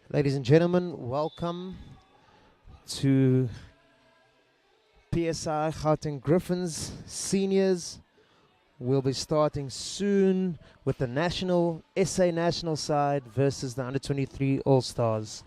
Ladies and gentlemen, welcome to PSI Gauteng Griffins Seniors. We'll be starting soon with the national SA national side versus the under 23 All Stars.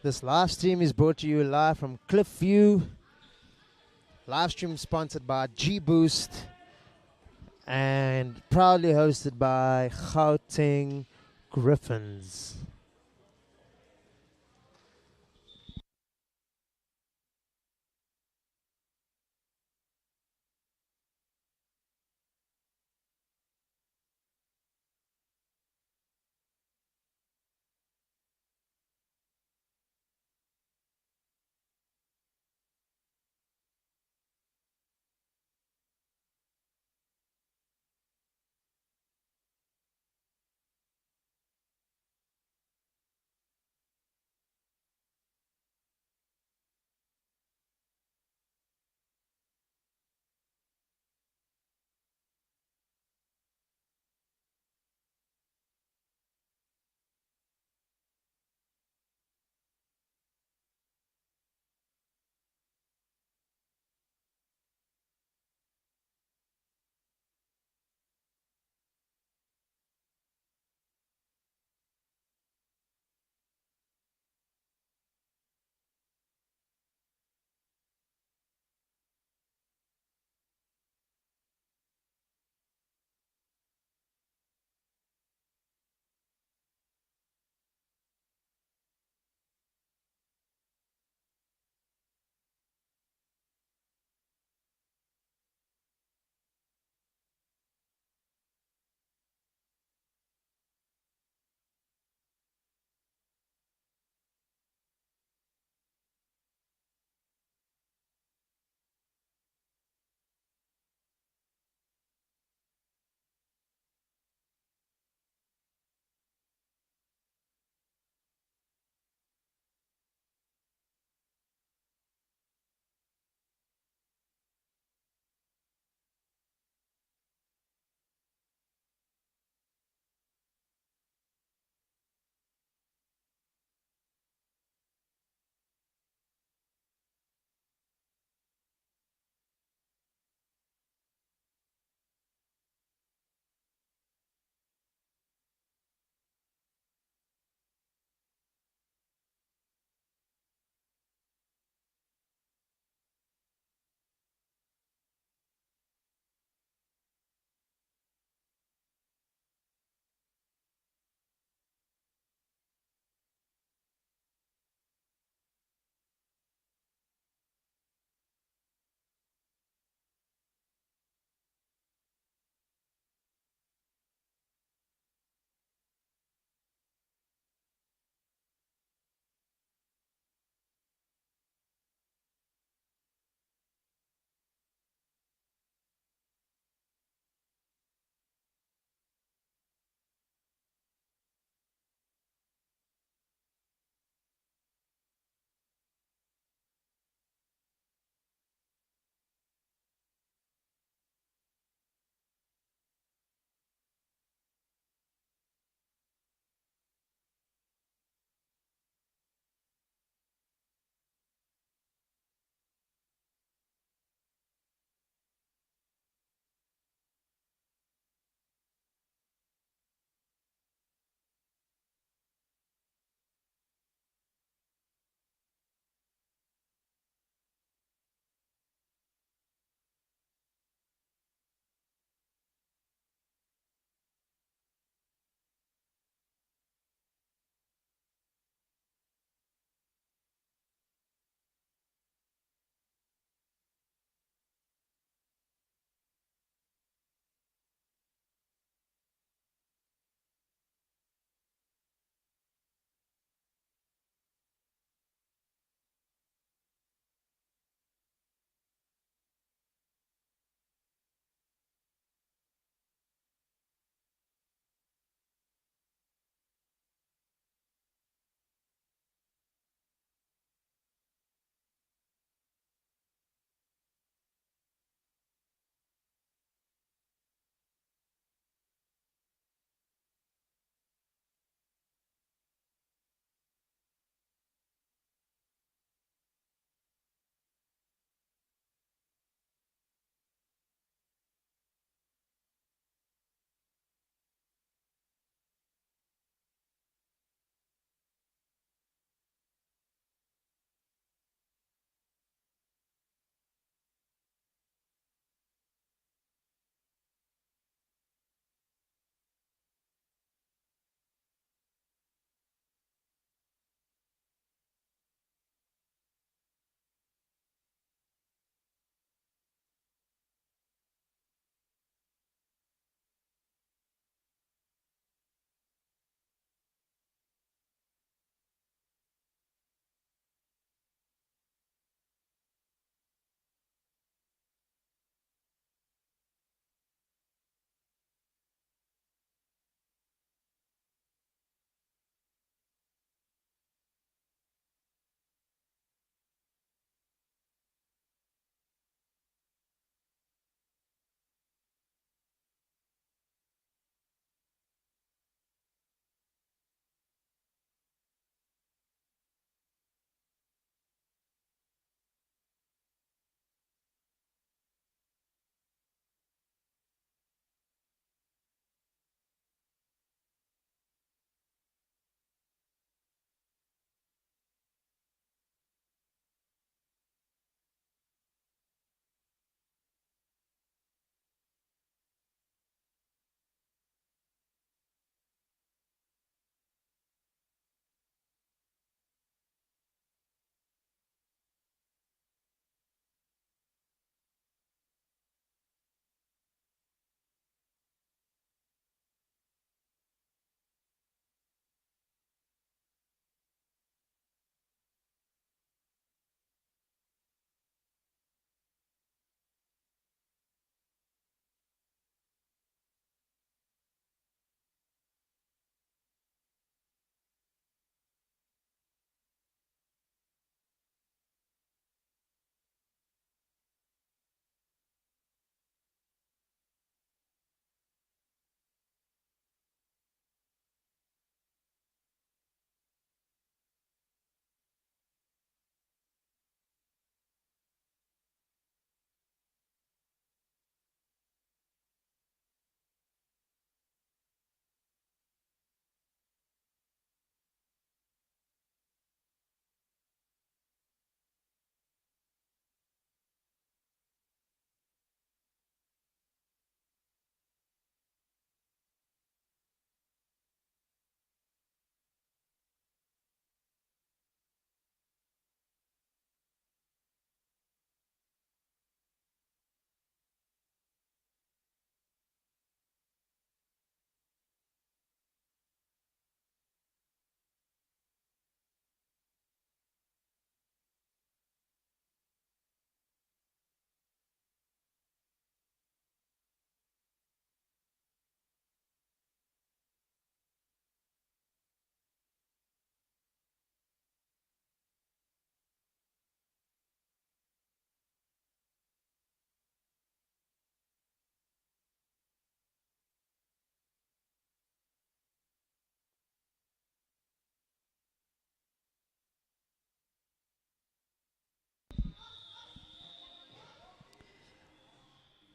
This live stream is brought to you live from Cliffview. Live stream sponsored by G Boost and proudly hosted by Gauteng Griffins.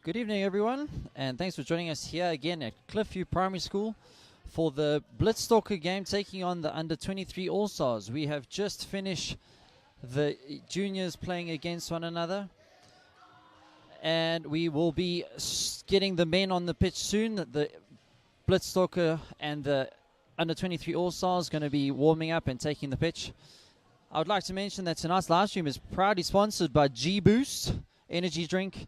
Good evening, everyone, and thanks for joining us here again at Cliffview Primary School for the Blitzstalker game taking on the Under-23 All-Stars. We have just finished the juniors playing against one another, and we will be getting the men on the pitch soon. The Blitzstalker and the Under-23 All-Stars going to be warming up and taking the pitch. I would like to mention that tonight's live stream is proudly sponsored by G-Boost Energy Drink.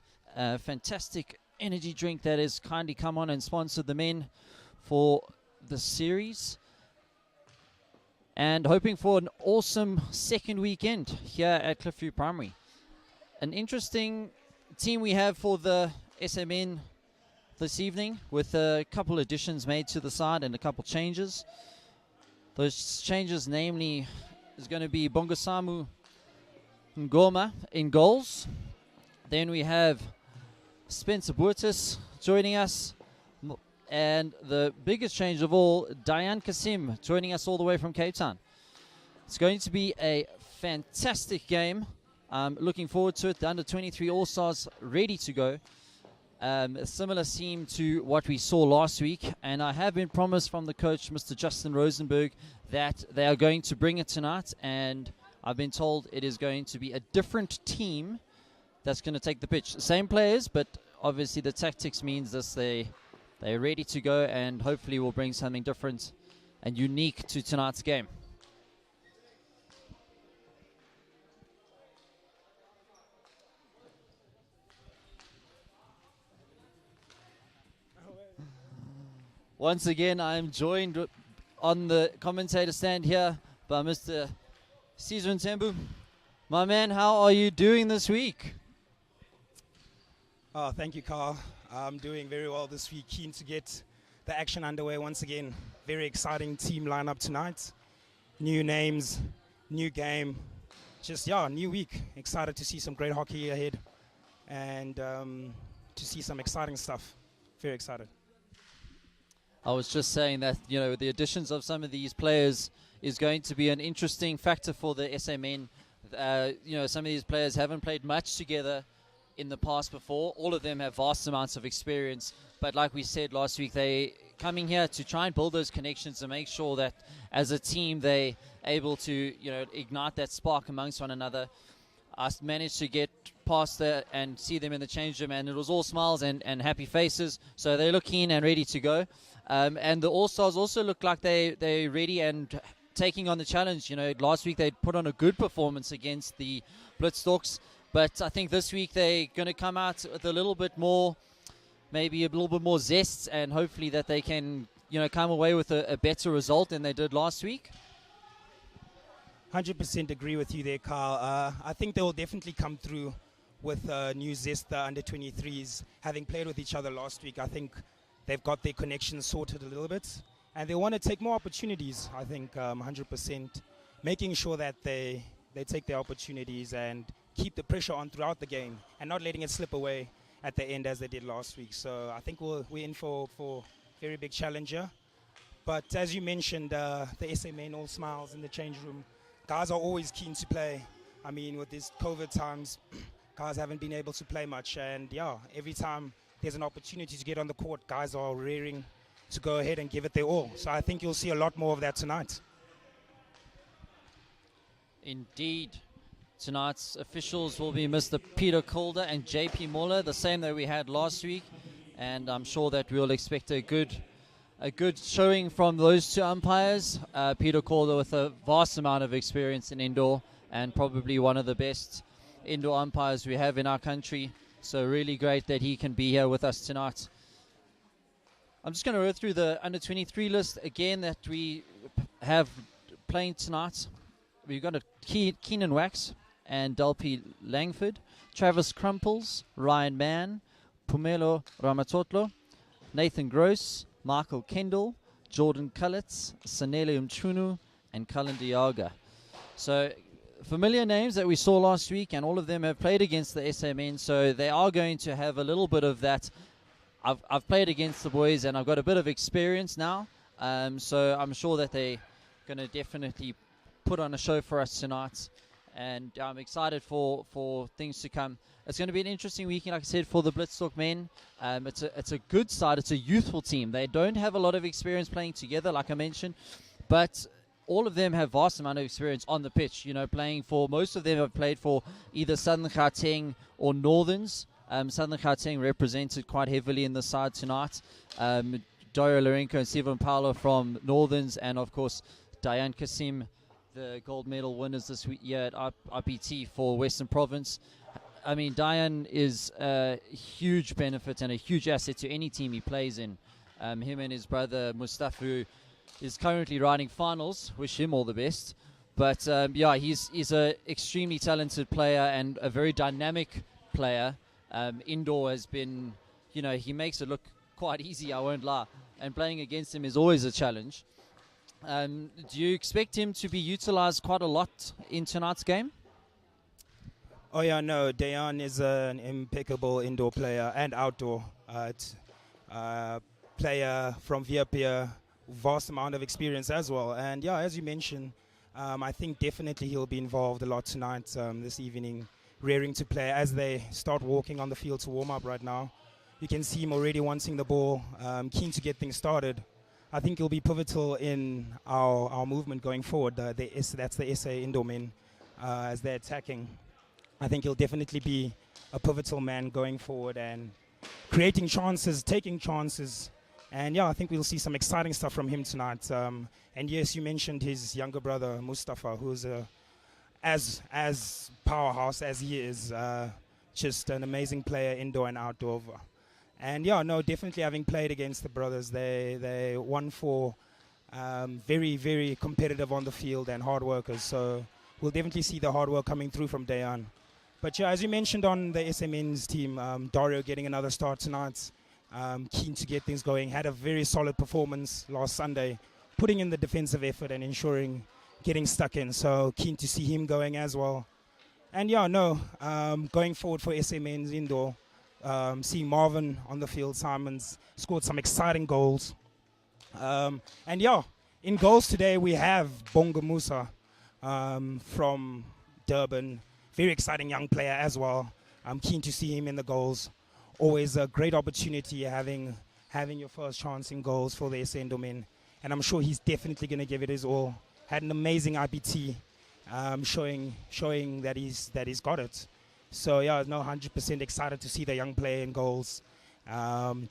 Fantastic energy drink that has kindly come on and sponsored the men for the series. And hoping for an awesome second weekend here at Cliffview Primary. An interesting team we have for the SMN this evening, with a couple additions made to the side and a couple changes. Those changes namely is going to be Bongosamu Ngoma in goals. Then we have Spencer Boertis joining us. And the biggest change of all, Diane Kasim joining us all the way from Cape Town. It's going to be a fantastic game. Looking forward to it. The Under-23 All-Stars ready to go. A similar theme to what we saw last week. And I have been promised from the coach, Mr. Justin Rosenberg, that they are going to bring it tonight. And I've been told it is going to be a different team that's going to take the pitch. Same players, but obviously the tactics means this. They're ready to go, and hopefully will bring something different and unique to tonight's game. Once again, I'm joined on the commentator stand here by Mr. Caesar Ntembu. My man, how are you doing this week? Oh, thank you, Carl. I'm doing very well this week. Keen to get the action underway once again. Very exciting team lineup tonight. New names, new game. New week. Excited to see some great hockey ahead and to see some exciting stuff. Very excited. I was just saying that, the additions of some of these players is going to be an interesting factor for the SMN. Some of these players haven't played much together in the past before. All of them have vast amounts of experience, but like we said last week, they coming here to try and build those connections and make sure that as a team they able to ignite that spark amongst one another. I managed to get past that and see them in the change room, and it was all smiles and happy faces, so they look keen and ready to go. And the All-Stars also look like they're ready and taking on the challenge. Last week they put on a good performance against the Blitzstalks, but I think this week they're going to come out with a little bit more, maybe a little bit more zest, and hopefully that they can, come away with a better result than they did last week. 100% agree with you there, Carl. I think they will definitely come through with new zest, the Under-23s. Having played with each other last week, I think they've got their connections sorted a little bit, and they want to take more opportunities, I think, 100%. Making sure that they take their opportunities and keep the pressure on throughout the game and not letting it slip away at the end as they did last week. So I think we're in for very big challenger. But as you mentioned, the SMN all smiles in the change room. Guys are always keen to play. I mean, with these COVID times, guys haven't been able to play much. And every time there's an opportunity to get on the court, guys are raring to go ahead and give it their all. So I think you'll see a lot more of that tonight. Indeed. Tonight's officials will be Mr. Peter Calder and JP Moller, the same that we had last week. And I'm sure that we'll expect a good showing from those two umpires. Peter Calder with a vast amount of experience in indoor and probably one of the best indoor umpires we have in our country. So really great that he can be here with us tonight. I'm just going to go through the Under-23 list again that we have playing tonight. We've got Keenan Wax and Delpi Langford, Travis Crumples, Ryan Mann, Pumelo Ramatotlo, Nathan Gross, Michael Kendall, Jordan Kullitz, Sanele Mchunu, and Cullen Diaga. So familiar names that we saw last week, and all of them have played against the SMN, so they are going to have a little bit of that. I've played against the boys, and I've got a bit of experience now, so I'm sure that they're going to definitely put on a show for us tonight and I'm excited for things to come. It's going to be an interesting weekend, like I said, for the Blitztalk men. It's a good side. It's a youthful team. They don't have a lot of experience playing together, like I mentioned, but all of them have vast amount of experience on the pitch. Playing for, most of them have played for either Southern Gauteng or Northerns. Southern Gauteng represented quite heavily in the side tonight. Dario Lorenko and Steven Paulo from Northerns, and of course Diane Kasim, the gold medal winners this year at IPT for Western Province. I mean, Diane is a huge benefit and a huge asset to any team he plays in. Him and his brother Mustafa, who is currently riding finals, wish him all the best. But he's a extremely talented player and a very dynamic player. Indoor has been, he makes it look quite easy, I won't lie. And playing against him is always a challenge. Do you expect him to be utilized quite a lot in tonight's game? Oh yeah, no, Dayan is an impeccable indoor player and outdoor player from Viapia, vast amount of experience as well. And yeah, as you mentioned, I think definitely he'll be involved a lot tonight, this evening, rearing to play as they start walking on the field to warm up right now. You can see him already wanting the ball, keen to get things started. I think he'll be pivotal in our movement going forward. That's the SA indoor men as they're attacking. I think he'll definitely be a pivotal man going forward and creating chances, taking chances. And yeah, I think we'll see some exciting stuff from him tonight. And yes, you mentioned his younger brother, Mustafa, who's as powerhouse as he is, just an amazing player indoor and outdoor. And yeah, no, definitely having played against the brothers, they won for very, very competitive on the field and hard workers. So we'll definitely see the hard work coming through from Dayan. But yeah, as you mentioned on the SMN's team, Dario getting another start tonight, keen to get things going, had a very solid performance last Sunday, putting in the defensive effort and ensuring getting stuck in. So keen to see him going as well. And yeah, no, going forward for SMN's indoor, seeing Marvin on the field, Simons scored some exciting goals. And yeah, in goals today we have Bonga Musa from Durban. Very exciting young player as well. I'm keen to see him in the goals. Always a great opportunity having your first chance in goals for the SA men. And I'm sure he's definitely going to give it his all. Had an amazing IPT, showing that he's got it. So yeah, no, 100% excited to see the young player in goals,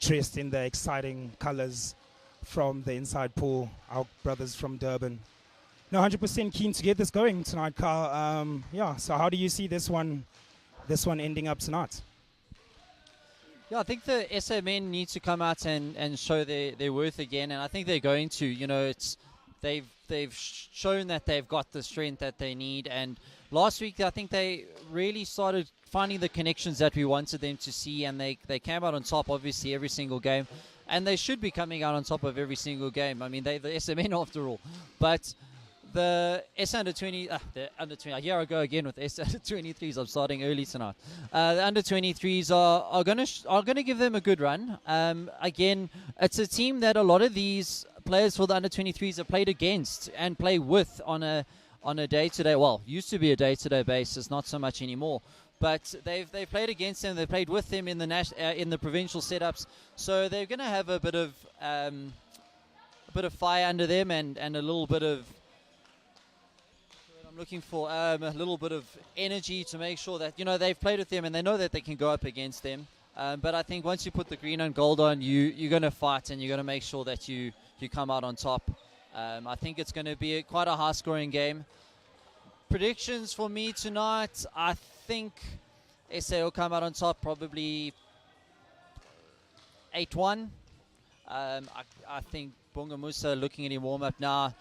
dressed in the exciting colors from the inside pool, our brothers from Durban. No, 100% keen to get this going tonight, Carl. Yeah, so how do you see this one ending up tonight? Yeah, I think the SA men need to come out and show their worth again, and I think they're going to. They've shown that they've got the strength that they need, and last week I think they really started finding the connections that we wanted them to see, and they came out on top, obviously, every single game, and they should be coming out on top of every single game. I mean, they're the SA men after all, but the under-20, a year ago again with under-23s. I'm starting early tonight. The under-23s are gonna give them a good run. Again, it's a team that a lot of these players for the under-23s have played against and play with on a day-to-day. Well, used to be a day-to-day basis, not so much anymore. But they've played against them. They've played with them in the provincial setups. So they're gonna have a bit of fire under them and a little bit of. Looking for a little bit of energy to make sure that they've played with them and they know that they can go up against them. But I think once you put the green and gold on, you're going to fight and you're going to make sure that you come out on top. I think it's going to be quite a high-scoring game. Predictions for me tonight: I think SA will come out on top, probably 8-1. I think Bonga Musa, looking at him warm up now,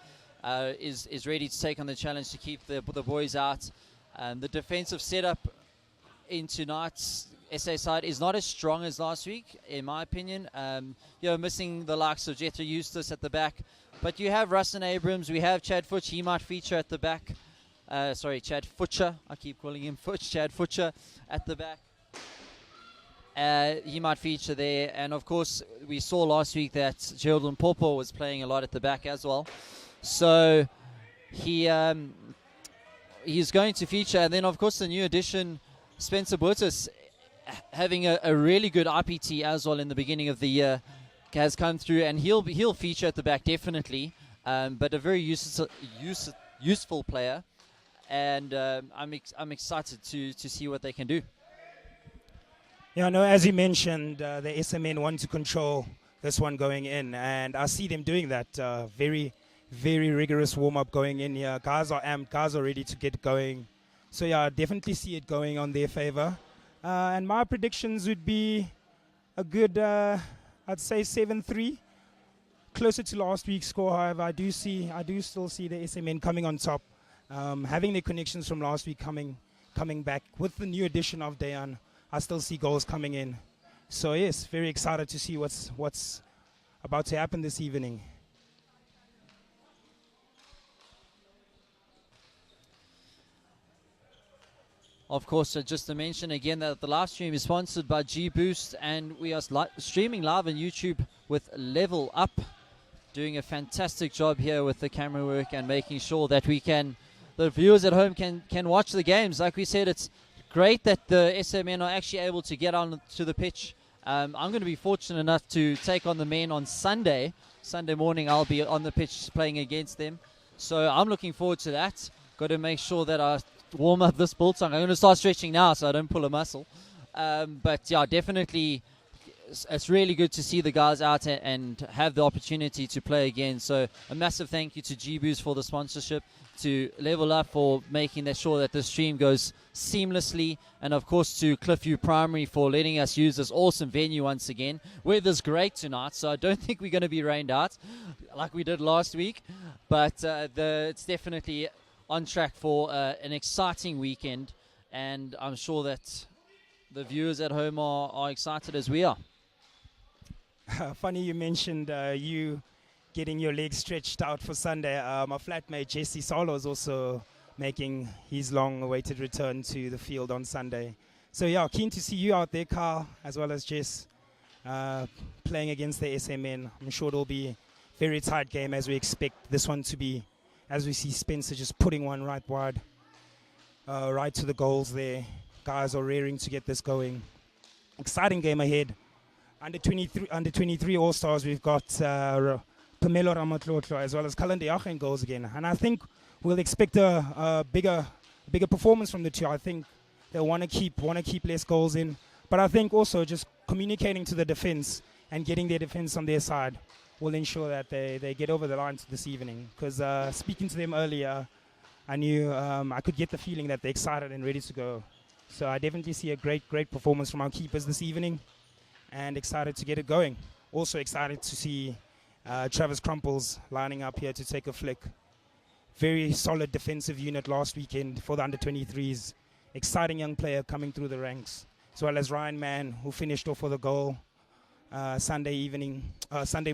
is ready to take on the challenge to keep the boys out. The defensive setup in tonight's SA side is not as strong as last week, in my opinion. Missing the likes of Jethro Eustace at the back. But you have Rustin Abrams, we have Chad Futch, he might feature at the back. Chad Futcher, I keep calling him Futch, Chad Futcher at the back. He might feature there. And of course, we saw last week that Geraldine Popo was playing a lot at the back as well. So he he's going to feature. And then, of course, the new addition, Spencer Burtis, having a really good IPT as well in the beginning of the year, has come through, and he'll feature at the back definitely. But a very useful player, and I'm excited to see what they can do. Yeah, no, as you mentioned, the SMN want to control this one going in, and I see them doing that. Very, very rigorous warm-up going in here. Guys are amped, guys are ready to get going. So yeah, I definitely see it going on their favor. And my predictions would be a good, I'd say 7-3. Closer to last week's score, however, I do still see the SMN coming on top, having their connections from last week coming back. With the new addition of Dayan, I still see goals coming in. So yes, very excited to see what's about to happen this evening. Of course, just to mention again that the live stream is sponsored by G Boost, and we are streaming live on YouTube with Level Up, doing a fantastic job here with the camera work and making sure that the viewers at home can watch the games. Like we said, it's great that the SMN are actually able to get on to the pitch. I'm going to be fortunate enough to take on the men on Sunday morning. I'll be on the pitch playing against them, so I'm looking forward to that. Got to make sure that I warm up this build song. I'm going to start stretching now so I don't pull a muscle. But yeah, definitely it's really good to see the guys out and have the opportunity to play again. So a massive thank you to G-Boost for the sponsorship, to Level Up for making sure that the stream goes seamlessly, and of course to Cliffview Primary for letting us use this awesome venue once again. Weather's great tonight, so I don't think we're going to be rained out like we did last week, but it's definitely on track for an exciting weekend, and I'm sure that the viewers at home are excited as we are. Funny you mentioned you getting your legs stretched out for Sunday. My flatmate Jesse Solo is also making his long-awaited return to the field on Sunday. So yeah, keen to see you out there, Carl, as well as Jess, playing against the SMN. I'm sure it'll be a very tight game, as we expect this one to be, as we see Spencer just putting one right wide, right to the goals there. Guys are raring to get this going. Exciting game ahead. Under 23 All-Stars, we've got Pamelo Ramatlotlo as well as Kalande Yache in goals again. And I think we'll expect a bigger performance from the two. I think they'll want to keep less goals in. But I think also just communicating to the defense and getting their defense on their side will ensure that they get over the line this evening. Because speaking to them earlier, I knew I could get the feeling that they're excited and ready to go. So I definitely see a great performance from our keepers this evening, and excited to get it going. Also excited to see Travis Crumples lining up here to take a flick. Very solid defensive unit last weekend for the under-23s. Exciting young player coming through the ranks, as well as Ryan Mann, who finished off with a goal Sunday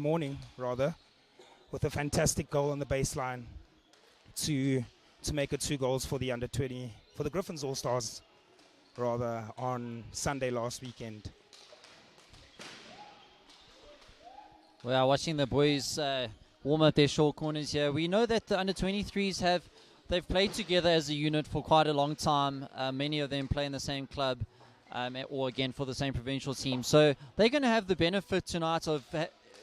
morning, with a fantastic goal on the baseline to make it 2 goals for the under-20, for the Griffins All-Stars, on Sunday last weekend. We are watching the boys warm up their short corners here. We know that the under-23s they've played together as a unit for quite a long time. Many of them play in the same club, or again for the same provincial team. So they're going to have the benefit tonight of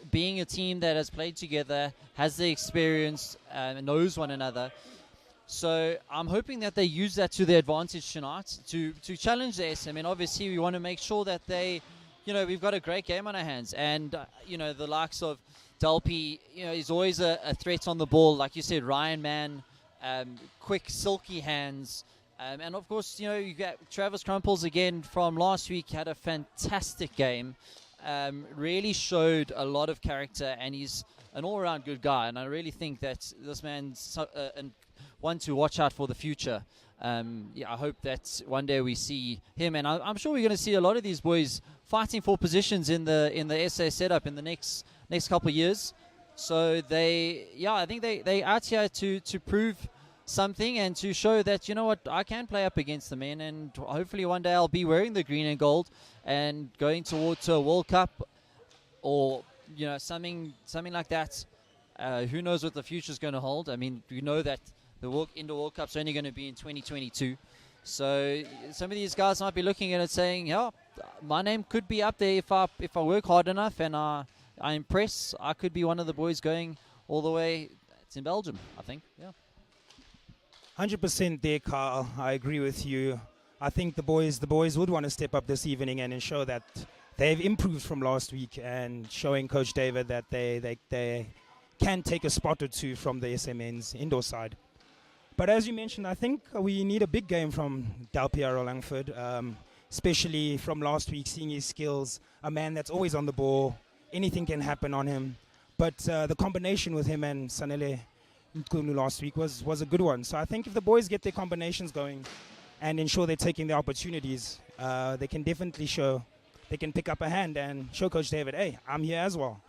being a team that has played together, has the experience, knows one another. So I'm hoping that they use that to their advantage tonight to challenge the SM. And obviously we want to make sure that we've got a great game on our hands. And, the likes of Delpy, he's always a threat on the ball. Like you said, Ryan Mann, quick, silky hands. And, of course, you got Travis Crumples again from last week, had a fantastic game. Really showed a lot of character, and he's an all-around good guy. And I really think that this man's one to watch out for the future. I hope that one day we see him, and I'm sure we're going to see a lot of these boys fighting for positions in the SA setup in the next couple of years. So I think they out here to prove something and to show that, I can play up against the men, and hopefully one day I'll be wearing the green and gold and going towards a World Cup or something like that. Who knows what the future is going to hold? I mean, we know that The Indoor World Cup's only going to be in 2022. So some of these guys might be looking at it saying, yeah, my name could be up there if I work hard enough and I impress. I could be one of the boys going all the way. It's in Belgium, I think. Yeah. 100% there, Carl. I agree with you. I think the boys would want to step up this evening and ensure that they've improved from last week, and showing Coach David that they can take a spot or two from the SMN's indoor side. But as you mentioned, I think we need a big game from Del Piero Langford, especially from last week, seeing his skills. A man that's always on the ball. Anything can happen on him. But the combination with him and Sanele Nkunu last week was a good one. So I think if the boys get their combinations going and ensure they're taking the opportunities, they can definitely show, they can pick up a hand and show Coach David, hey, I'm here as well.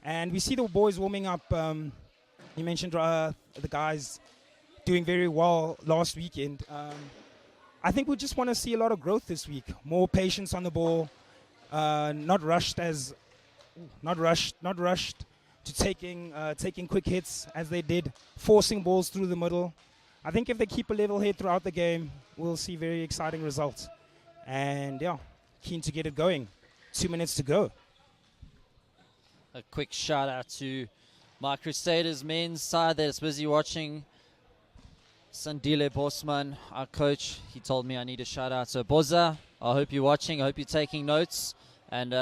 And we see the boys warming up. You mentioned the guys doing very well last weekend. I think we just want to see a lot of growth this week. More patience on the ball, not rushed to taking quick hits as they did, forcing balls through the middle. I think if they keep a level head throughout the game, we'll see very exciting results. And yeah, keen to get it going. 2 minutes to go. A quick shout out to my Crusaders men's side that's busy watching. Sandile Bosman, our coach, he told me I need a shout out. So Boza, I hope you're watching. I hope you're taking notes. And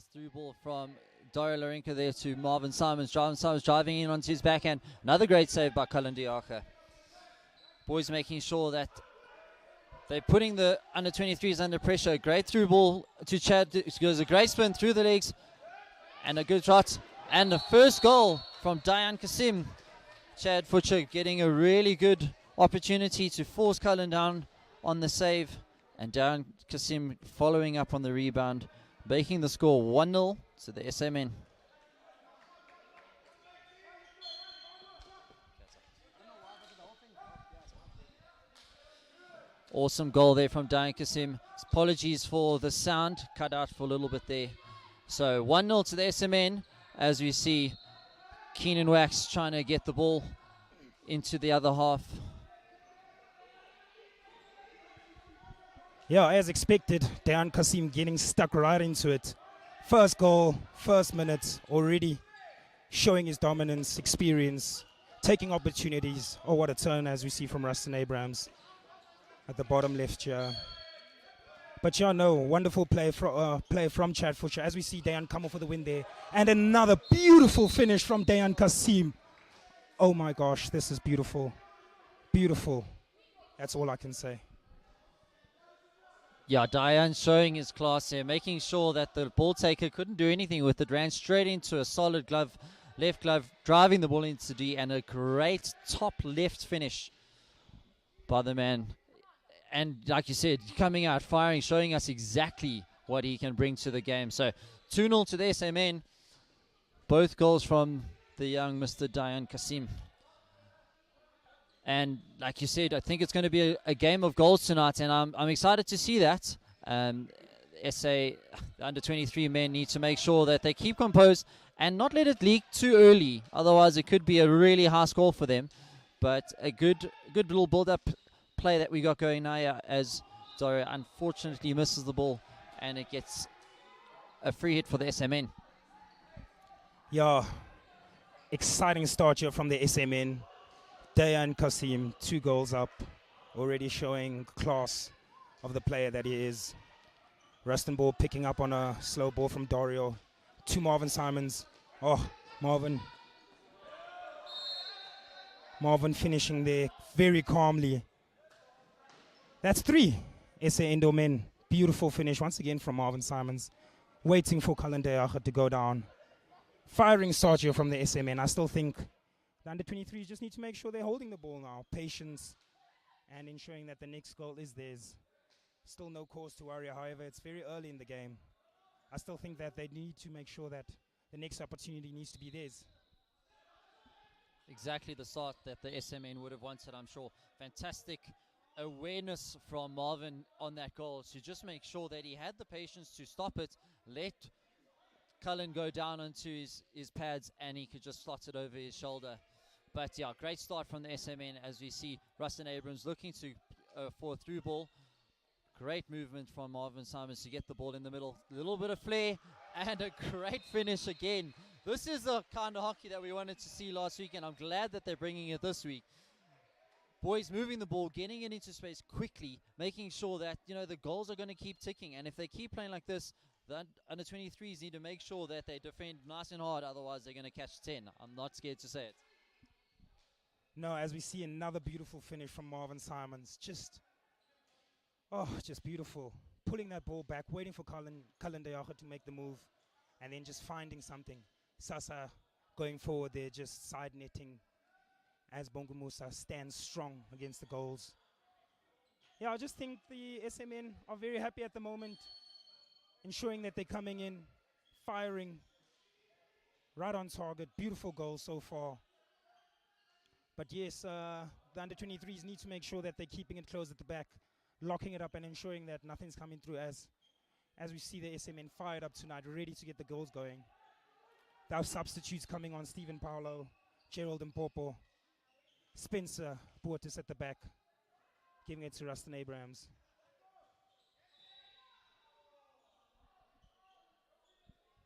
Nice through ball from Dario Lorenko there to Marvin Simons. Marvin Simons driving in onto his backhand. Another great save by Cullen Diacha. Boys making sure that they're putting the under-23s under pressure. Great through ball to Chad. It goes a great spin through the legs. And a good shot. And the first goal from Dayan Kasim. Chad Futcher getting a really good opportunity to force Cullen down on the save. And Dayan Kasim following up on the rebound, making the score 1-0 to the SMN. Awesome goal there from Dayan Kasim. Apologies for the sound, cut out for a little bit there. So 1-0 to the SMN as we see Keenan Wax trying to get the ball into the other half. Yeah, as expected, Dayan Kasim getting stuck right into it. First goal, first minute, already showing his dominance, experience, taking opportunities. Oh, what a turn as we see from Rustin Abrams at the bottom left here. But yeah, no, wonderful play from Chad Futcher as we see Dayan come off with the win there. And another beautiful finish from Dayan Kasim. Oh my gosh, this is beautiful. Beautiful. That's all I can say. Yeah, Dayan showing his class here, making sure that the ball taker couldn't do anything with it. Ran straight into a solid glove, left glove, driving the ball into D, and a great top left finish by the man. And like you said, coming out, firing, showing us exactly what he can bring to the game. So 2-0 to the SMN. Both goals from the young Mr. Dayan Kasim. And like you said, I think it's going to be a game of goals tonight, and I'm excited to see that. SA, the under-23 men need to make sure that they keep composed and not let it leak too early. Otherwise, it could be a really high score for them. But a good little build-up play that we got going now as Dario unfortunately misses the ball, and it gets a free hit for the SMN. Yeah, exciting start here from the SMN. Dayan Kasim, 2 goals up, already showing class of the player that he is. Rustin ball picking up on a slow ball from Dario to Marvin Simons. Oh, Marvin finishing there very calmly. That's 3 SA Indo men. Beautiful finish once again from Marvin Simons. Waiting for Cullen Diacha to go down. Firing start here from the SMN. I still think the under-23s just need to make sure they're holding the ball now. Patience and ensuring that the next goal is theirs. Still no cause to worry. However, it's very early in the game. I still think that they need to make sure that the next opportunity needs to be theirs. Exactly the start that the SMN would have wanted, I'm sure. Fantastic awareness from Marvin on that goal to just make sure that he had the patience to stop it, let Cullen go down onto his pads, and he could just slot it over his shoulder. But yeah, great start from the SMN as we see Rustin Abrams looking to for a through ball. Great movement from Marvin Simons to get the ball in the middle. A little bit of flair and a great finish again. This is the kind of hockey that we wanted to see last week, and I'm glad that they're bringing it this week. Boys moving the ball, getting it into space quickly, making sure that, the goals are going to keep ticking. And if they keep playing like this, the under-23s need to make sure that they defend nice and hard, otherwise they're going to catch 10. I'm not scared to say it. No, as we see another beautiful finish from Marvin Simons. Just beautiful. Pulling that ball back, waiting for Cullen Diacha to make the move, and then just finding something. Sasa going forward there, just side netting as Bongo Musa stands strong against the goals. Yeah, I just think the SMN are very happy at the moment, ensuring that they're coming in, firing, right on target. Beautiful goal so far. But yes, the under-23s need to make sure that they're keeping it close at the back, locking it up and ensuring that nothing's coming through as we see the SMN fired up tonight, ready to get the goals going. Our substitutes coming on: Stephen Paolo, Gerald Mpopo, Spencer Portis at the back, giving it to Rustin Abrams.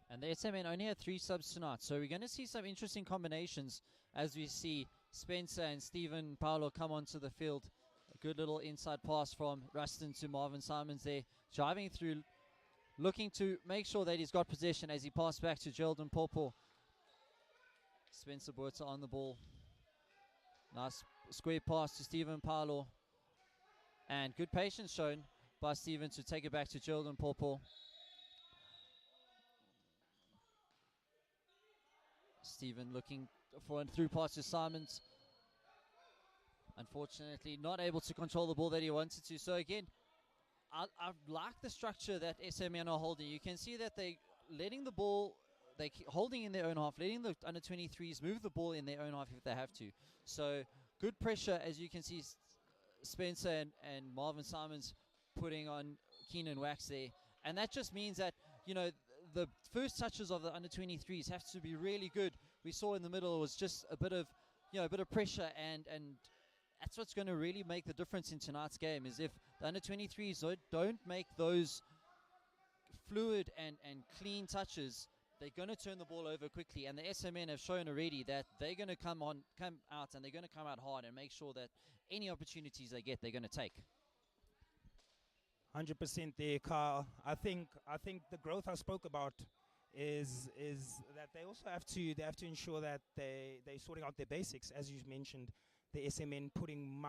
And the SMN only had 3 subs tonight, so we're going to see some interesting combinations as we see Spencer and Stephen Paolo come onto the field. A good little inside pass from Rustin to Marvin Simons there, driving through looking to make sure that he's got possession as he passed back to Geraldine Popo. Spencer Botha on the ball. Nice square pass to Stephen Paolo. And good patience shown by Stephen to take it back to Geraldine Popo. Stephen looking for a through pass to Simons. Unfortunately, not able to control the ball that he wanted to. So again, I like the structure that SMN are holding. You can see that they letting the ball, they holding in their own half, letting the under 23s move the ball in their own half if they have to. So good pressure, as you can see, Spencer and Marvin Simons putting on Keenan Wax there. And that just means that, the first touches of the under 23s have to be really good. We saw in the middle was just a bit of pressure, and that's what's going to really make the difference in tonight's game, is if the under 23s don't make those fluid and clean touches, they're going to turn the ball over quickly. And the SMN have shown already that they're going to come out and they're going to come out hard and make sure that any opportunities they get, they're going to take. 100% there, Carl. I think the growth I spoke about is that they also have to ensure that they're sorting out their basics, as you mentioned. The SMN putting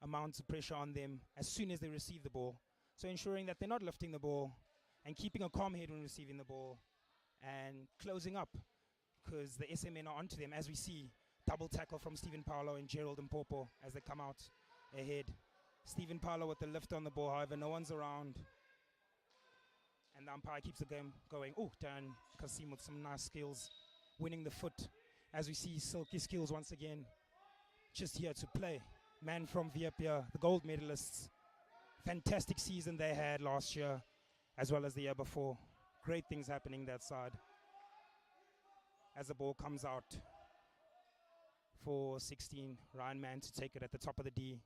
amounts of pressure on them as soon as they receive the ball. So ensuring that they're not lifting the ball and keeping a calm head when receiving the ball and closing up, because the SMN are onto them, as we see. Double tackle from Stephen Paolo and Geraldine Popo as they come out ahead. Stephen Paolo with the lift on the ball, however, no one's around. And the umpire keeps the game going. Oh, Dan Kasim with some nice skills, winning the foot. As we see Silky Skills once again, just here to play. Man from Vietnam, the gold medalists. Fantastic season they had last year, as well as the year before. Great things happening that side. As the ball comes out for 16, Ryan Mann to take it at the top of the D.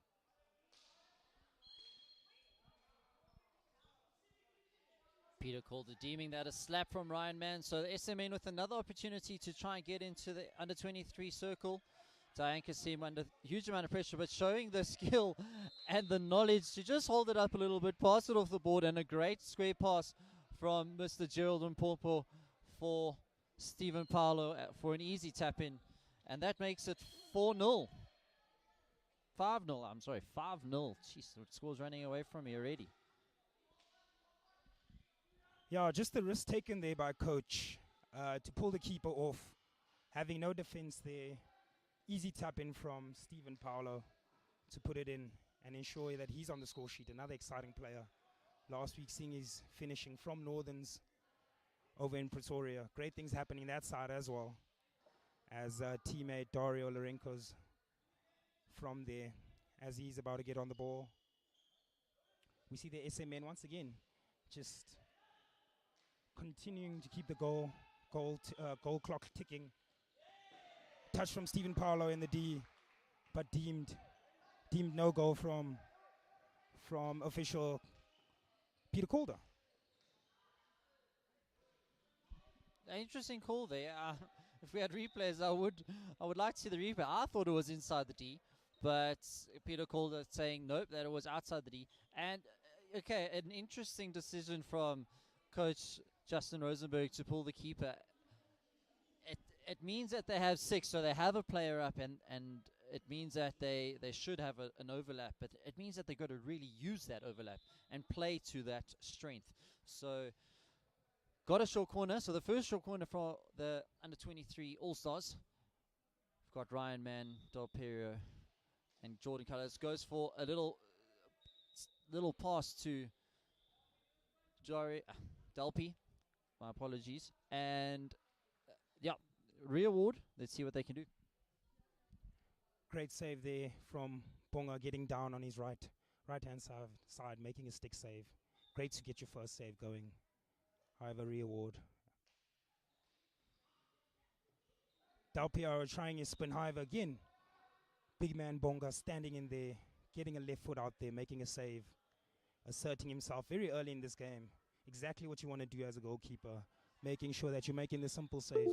Peter Calder deeming that a slap from Ryan Mann. So the SMN with another opportunity to try and get into the under 23 circle. Diane Kasim under huge amount of pressure, but showing the skill and the knowledge to just hold it up a little bit, pass it off the board, and a great square pass from Mr. Geraldine Popo for Stephen Paolo for an easy tap in. And that makes it 4-0. 5-0, I'm sorry, 5-0. Jeez, the score's running away from me already. Yeah, just the risk taken there by coach to pull the keeper off, having no defense there. Easy tap in from Stephen Paolo to put it in and ensure that he's on the score sheet. Another exciting player. Last week, seeing his finishing from Northerns over in Pretoria. Great things happening that side as well, as teammate Dario Lorenko's from there as he's about to get on the ball. We see the SMN once again just continuing to keep the goal clock ticking. Touch from Stephen Paolo in the D, but deemed no goal from official Peter Calder. An interesting call there. If we had replays, I would like to see the replay. I thought it was inside the D, but Peter Calder saying nope, that it was outside the D. And okay, an interesting decision from Coach Justin Rosenberg to pull the keeper. It means that they have 6, so they have a player up, and it means that they should have an overlap, but it means that they've got to really use that overlap and play to that strength. So got a short corner. So the first short corner for the under-23 All-Stars. We've got Ryan Mann, Del Perio, and Jordan Cullis. Goes for a little pass to Delpy. My apologies. And re-award. Let's see what they can do. Great save there from Bonga, getting down on his right-hand side, making a stick save. Great to get your first save going. However, re-award. Dalpiaro trying his spin. However, again, big man Bonga standing in there, getting a left foot out there, making a save, asserting himself very early in this game. Exactly what you want to do as a goalkeeper, making sure that you're making the simple save.